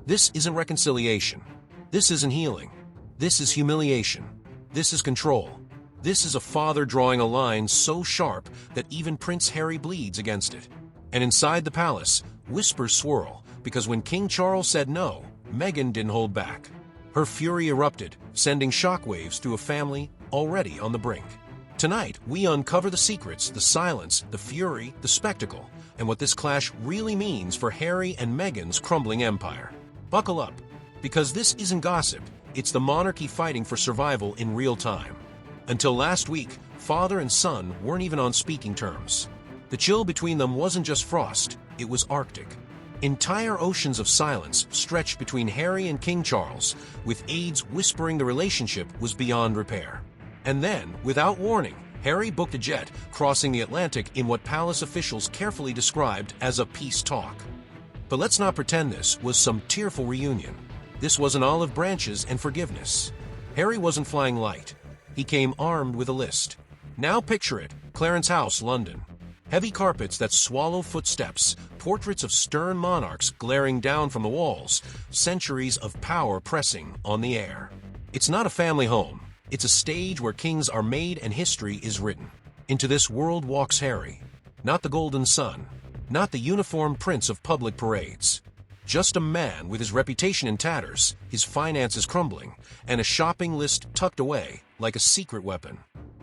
This isn't reconciliation. This isn't healing. This is humiliation. This is control. This is a father drawing a line so sharp that even Prince Harry bleeds against it. And inside the palace, whispers swirl, because when King Charles said no, Meghan didn't hold back. Her fury erupted, sending shockwaves through a family already on the brink. Tonight, we uncover the secrets, the silence, the fury, the spectacle, and what this clash really means for Harry and Meghan's crumbling empire. Buckle up, because this isn't gossip, it's the monarchy fighting for survival in real time. Until last week, father and son weren't even on speaking terms. The chill between them wasn't just frost, it was Arctic. Entire oceans of silence stretched between Harry and King Charles, with aides whispering the relationship was beyond repair. And then, without warning, Harry booked a jet, crossing the Atlantic in what palace officials carefully described as a peace talk. But let's not pretend this was some tearful reunion. This wasn't olive branches and forgiveness. Harry wasn't flying light. He came armed with a list. Now picture it, Clarence House, London. Heavy carpets that swallow footsteps, portraits of stern monarchs glaring down from the walls, centuries of power pressing on the air. It's not a family home. It's a stage where kings are made and history is written. Into this world walks Harry. Not the golden son. Not the uniformed prince of public parades. Just a man with his reputation in tatters, his finances crumbling, and a shopping list tucked away like a secret weapon.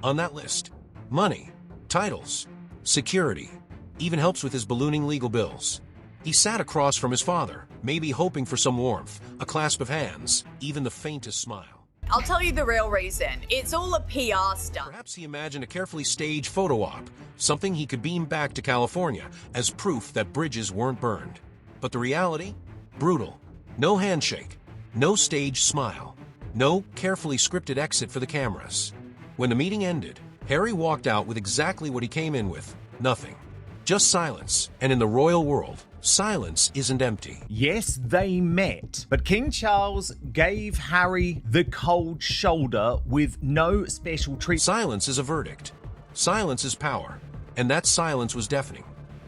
On that list, money, titles, security, even helps with his ballooning legal bills. He sat across from his father, maybe hoping for some warmth, a clasp of hands, even the faintest smile. I'll tell you the real reason. It's all a PR stunt. Perhaps he imagined a carefully staged photo op, something he could beam back to California as proof that bridges weren't burned. But the reality? Brutal. No handshake. No staged smile. No carefully scripted exit for the cameras. When the meeting ended, Harry walked out with exactly what he came in with. Nothing. Just silence. And in the royal world, silence isn't empty. Yes, they met, but King Charles gave Harry the cold shoulder with no special treatment. Silence is a verdict. Silence is power. And that silence was deafening.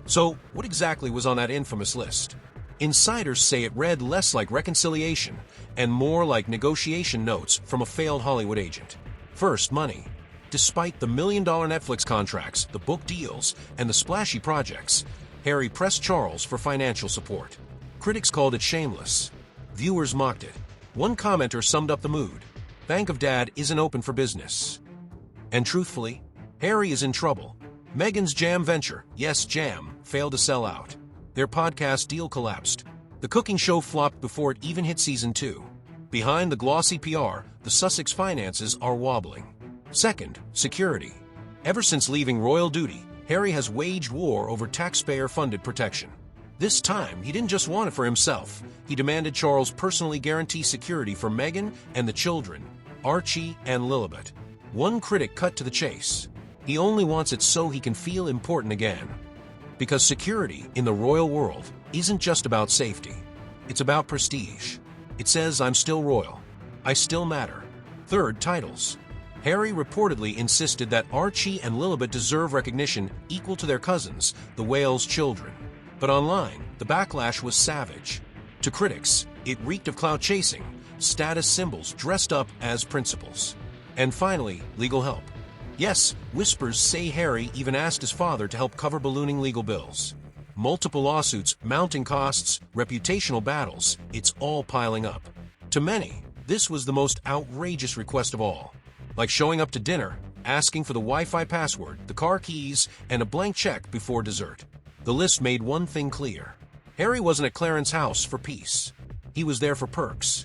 So, what exactly was on that infamous list? Insiders say it read less like reconciliation and more like negotiation notes from a failed Hollywood agent. First, money. Despite the million-dollar Netflix contracts, the book deals, and the splashy projects, Harry pressed Charles for financial support. Critics called it shameless. Viewers mocked it. One commenter summed up the mood. Bank of Dad isn't open for business. And truthfully, Harry is in trouble. Meghan's jam venture, yes jam, failed to sell out. Their podcast deal collapsed. The cooking show flopped before it even hit season 2. Behind the glossy PR, the Sussex finances are wobbling. Second, security. Ever since leaving royal duty, Harry has waged war over taxpayer-funded protection. This time, he didn't just want it for himself. He demanded Charles personally guarantee security for Meghan and the children, Archie and Lilibet. One critic cut to the chase. He only wants it so he can feel important again. Because security in the royal world isn't just about safety. It's about prestige. It says, I'm still royal. I still matter. Third, titles. Harry reportedly insisted that Archie and Lilibet deserve recognition equal to their cousins, the Wales children. But online, the backlash was savage. To critics, it reeked of clout chasing, status symbols dressed up as principles. And finally, legal help. Yes, whispers say Harry even asked his father to help cover ballooning legal bills. Multiple lawsuits, mounting costs, reputational battles, it's all piling up. To many, this was the most outrageous request of all. Like showing up to dinner, asking for the Wi-Fi password, the car keys, and a blank check before dessert. The list made one thing clear. Harry wasn't at Clarence House for peace. He was there for perks.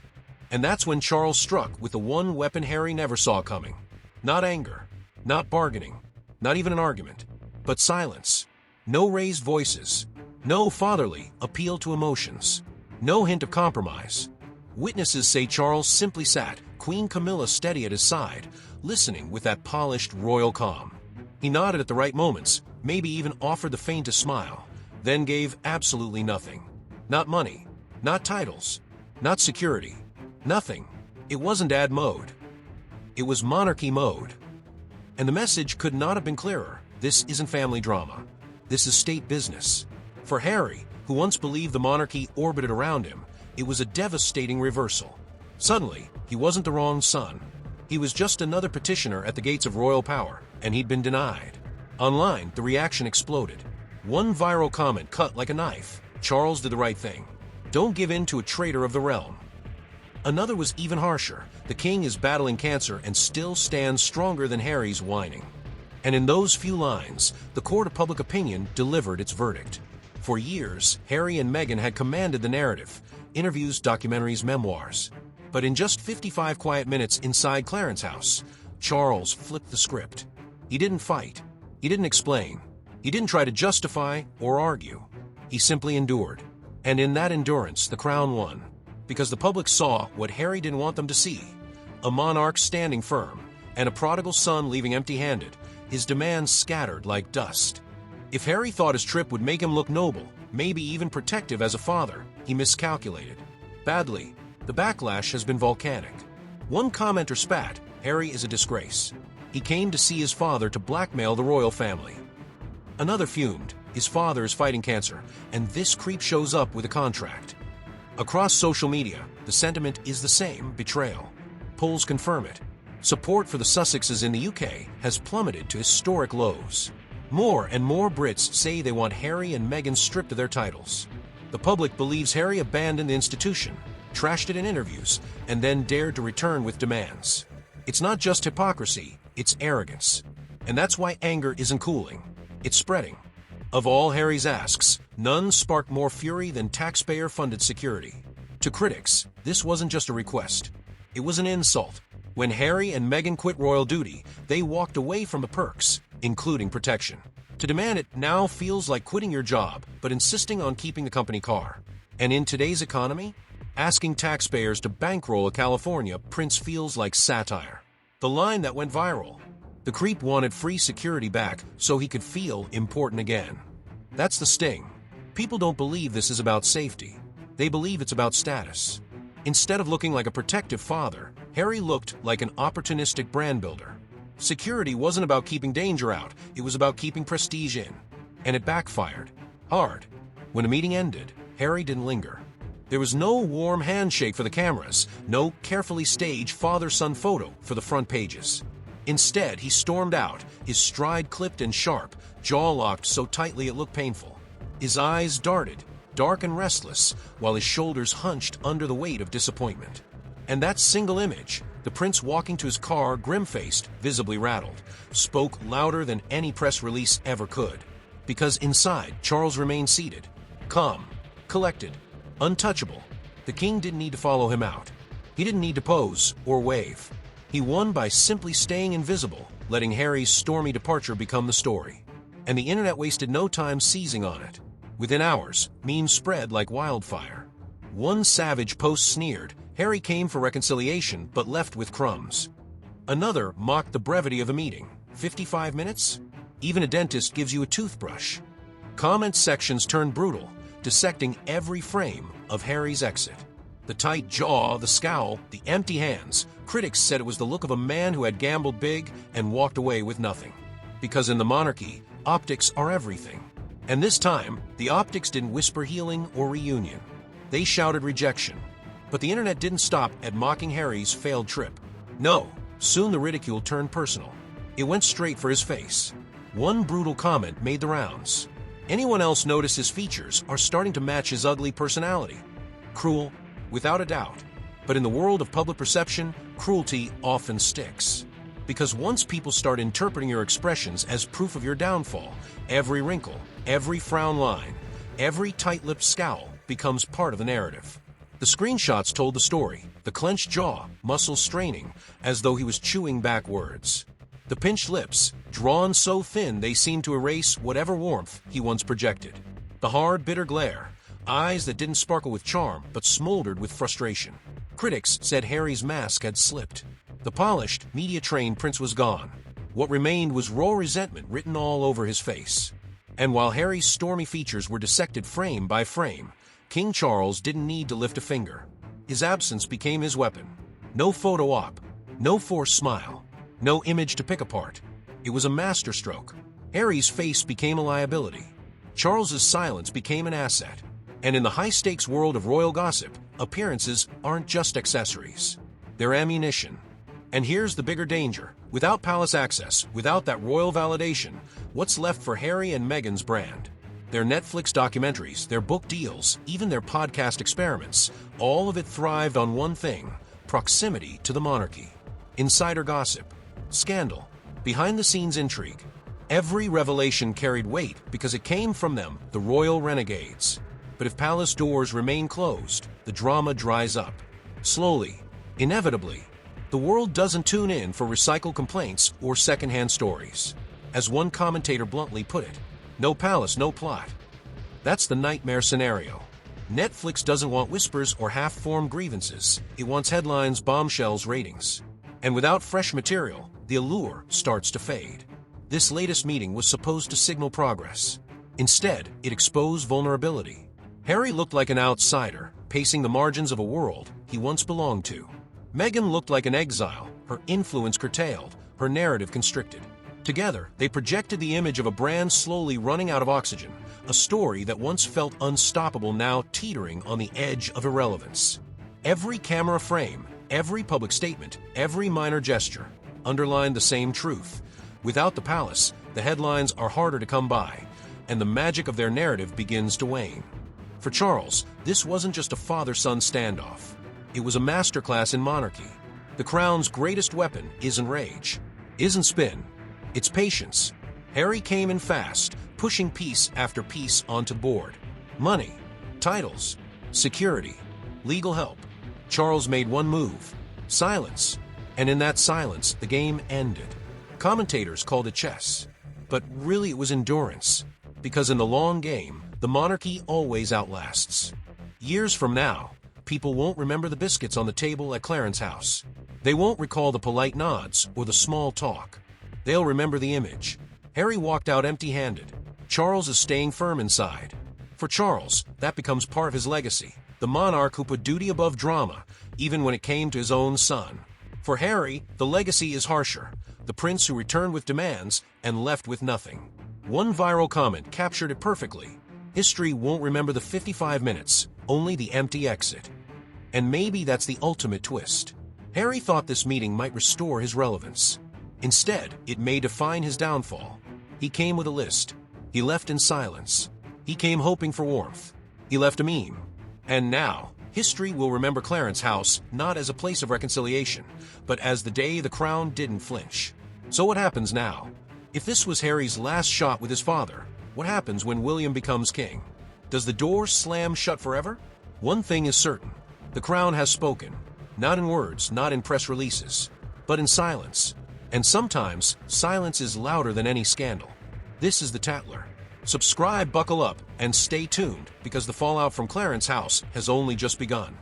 And that's when Charles struck with the one weapon Harry never saw coming. Not anger, not bargaining, not even an argument, but silence. No raised voices, no fatherly appeal to emotions, no hint of compromise. Witnesses say Charles simply sat, Queen Camilla steady at his side, listening with that polished royal calm. He nodded at the right moments, maybe even offered the faintest smile, then gave absolutely nothing. Not money, not titles, not security, nothing. It wasn't dad mode. It was monarchy mode. And the message could not have been clearer. This isn't family drama. This is state business. For Harry, who once believed the monarchy orbited around him, it was a devastating reversal. Suddenly, he wasn't the wrong son. He was just another petitioner at the gates of royal power, and he'd been denied. Online, the reaction exploded. One viral comment cut like a knife. Charles did the right thing. Don't give in to a traitor of the realm. Another was even harsher. The king is battling cancer and still stands stronger than Harry's whining. And in those few lines, the court of public opinion delivered its verdict. For years, Harry and Meghan had commanded the narrative, interviews, documentaries, memoirs. But in just 55 quiet minutes inside Clarence House, Charles flipped the script. He didn't fight. He didn't explain. He didn't try to justify or argue. He simply endured. And in that endurance, the crown won. Because the public saw what Harry didn't want them to see. A monarch standing firm, and a prodigal son leaving empty-handed, his demands scattered like dust. If Harry thought his trip would make him look noble, maybe even protective as a father, he miscalculated. Badly, the backlash has been volcanic. One commenter spat, "Harry is a disgrace. He came to see his father to blackmail the royal family." Another fumed, "His father is fighting cancer, and this creep shows up with a contract." Across social media, the sentiment is the same: betrayal. Polls confirm it. Support for the Sussexes in the UK has plummeted to historic lows. More and more Brits say they want Harry and Meghan stripped of their titles. The public believes Harry abandoned the institution, trashed it in interviews, and then dared to return with demands. It's not just hypocrisy, it's arrogance. And that's why anger isn't cooling. It's spreading. Of all Harry's asks, none sparked more fury than taxpayer-funded security. To critics, this wasn't just a request. It was an insult. When Harry and Meghan quit royal duty, they walked away from the perks, including protection. To demand it now feels like quitting your job, but insisting on keeping the company car. And in today's economy, asking taxpayers to bankroll a California prince feels like satire. The line that went viral: the creep wanted free security back so he could feel important again. That's the sting. People don't believe this is about safety. They believe it's about status. Instead of looking like a protective father, Harry looked like an opportunistic brand builder. Security wasn't about keeping danger out, it was about keeping prestige in. And it backfired. Hard. When the meeting ended, Harry didn't linger. There was no warm handshake for the cameras, no carefully staged father-son photo for the front pages. Instead, he stormed out, his stride clipped and sharp, jaw locked so tightly it looked painful. His eyes darted, dark and restless, while his shoulders hunched under the weight of disappointment. And that single image, the prince walking to his car grim-faced, visibly rattled, spoke louder than any press release ever could. Because inside, Charles remained seated, calm, collected, untouchable. The king didn't need to follow him out. He didn't need to pose or wave. He won by simply staying invisible, letting Harry's stormy departure become the story. And the internet wasted no time seizing on it. Within hours, memes spread like wildfire. One savage post sneered, "Harry came for reconciliation but left with crumbs." Another mocked the brevity of a meeting. 55 minutes? Even a dentist gives you a toothbrush. Comment sections turned brutal, dissecting every frame of Harry's exit. The tight jaw, the scowl, the empty hands. Critics said it was the look of a man who had gambled big and walked away with nothing. Because in the monarchy, optics are everything. And this time, the optics didn't whisper healing or reunion. They shouted rejection. But the internet didn't stop at mocking Harry's failed trip. No, soon the ridicule turned personal. It went straight for his face. One brutal comment made the rounds. Anyone else notice his features are starting to match his ugly personality? Cruel, without a doubt. But in the world of public perception, cruelty often sticks. Because once people start interpreting your expressions as proof of your downfall, every wrinkle, every frown line, every tight-lipped scowl becomes part of the narrative. The screenshots told the story, the clenched jaw, muscles straining, as though he was chewing back words. The pinched lips, drawn so thin they seemed to erase whatever warmth he once projected. The hard, bitter glare, eyes that didn't sparkle with charm but smoldered with frustration. Critics said Harry's mask had slipped. The polished, media-trained prince was gone. What remained was raw resentment written all over his face. And while Harry's stormy features were dissected frame by frame, King Charles didn't need to lift a finger. His absence became his weapon. No photo op, no forced smile, no image to pick apart. It was a masterstroke. Harry's face became a liability. Charles's silence became an asset. And in the high-stakes world of royal gossip, appearances aren't just accessories. They're ammunition. And here's the bigger danger. Without palace access, without that royal validation, what's left for Harry and Meghan's brand? Their Netflix documentaries, their book deals, even their podcast experiments, all of it thrived on one thing: proximity to the monarchy. Insider gossip, scandal, behind-the-scenes intrigue. Every revelation carried weight because it came from them, the royal renegades. But if palace doors remain closed, the drama dries up. Slowly, inevitably. The world doesn't tune in for recycled complaints or secondhand stories. As one commentator bluntly put it, no palace, no plot. That's the nightmare scenario. Netflix doesn't want whispers or half-formed grievances. It wants headlines, bombshells, ratings. And without fresh material, the allure starts to fade. This latest meeting was supposed to signal progress. Instead, it exposed vulnerability. Harry looked like an outsider, pacing the margins of a world he once belonged to. Meghan looked like an exile, her influence curtailed, her narrative constricted. Together, they projected the image of a brand slowly running out of oxygen, a story that once felt unstoppable now teetering on the edge of irrelevance. Every camera frame, every public statement, every minor gesture underlined the same truth. Without the palace, the headlines are harder to come by, and the magic of their narrative begins to wane. For Charles, this wasn't just a father-son standoff. It was a masterclass in monarchy. The crown's greatest weapon isn't rage, isn't spin, it's patience. Harry came in fast, pushing piece after piece onto the board. Money, titles, security, legal help. Charles made one move: silence. And in that silence, the game ended. Commentators called it chess, but really it was endurance. Because in the long game, the monarchy always outlasts. Years from now, people won't remember the biscuits on the table at Clarence House. They won't recall the polite nods or the small talk. They'll remember the image. Harry walked out empty-handed. Charles is staying firm inside. For Charles, that becomes part of his legacy. The monarch who put duty above drama, even when it came to his own son. For Harry, the legacy is harsher. The prince who returned with demands and left with nothing. One viral comment captured it perfectly. History won't remember the 55 minutes, only the empty exit. And maybe that's the ultimate twist. Harry thought this meeting might restore his relevance. Instead, it may define his downfall. He came with a list. He left in silence. He came hoping for warmth. He left a meme. And now, history will remember Clarence House not as a place of reconciliation, but as the day the crown didn't flinch. So what happens now? If this was Harry's last shot with his father, what happens when William becomes king? Does the door slam shut forever? One thing is certain. The crown has spoken. Not in words, not in press releases, but in silence. And sometimes, silence is louder than any scandal. This is The Tatler. Subscribe, buckle up, and stay tuned, because the fallout from Clarence House has only just begun.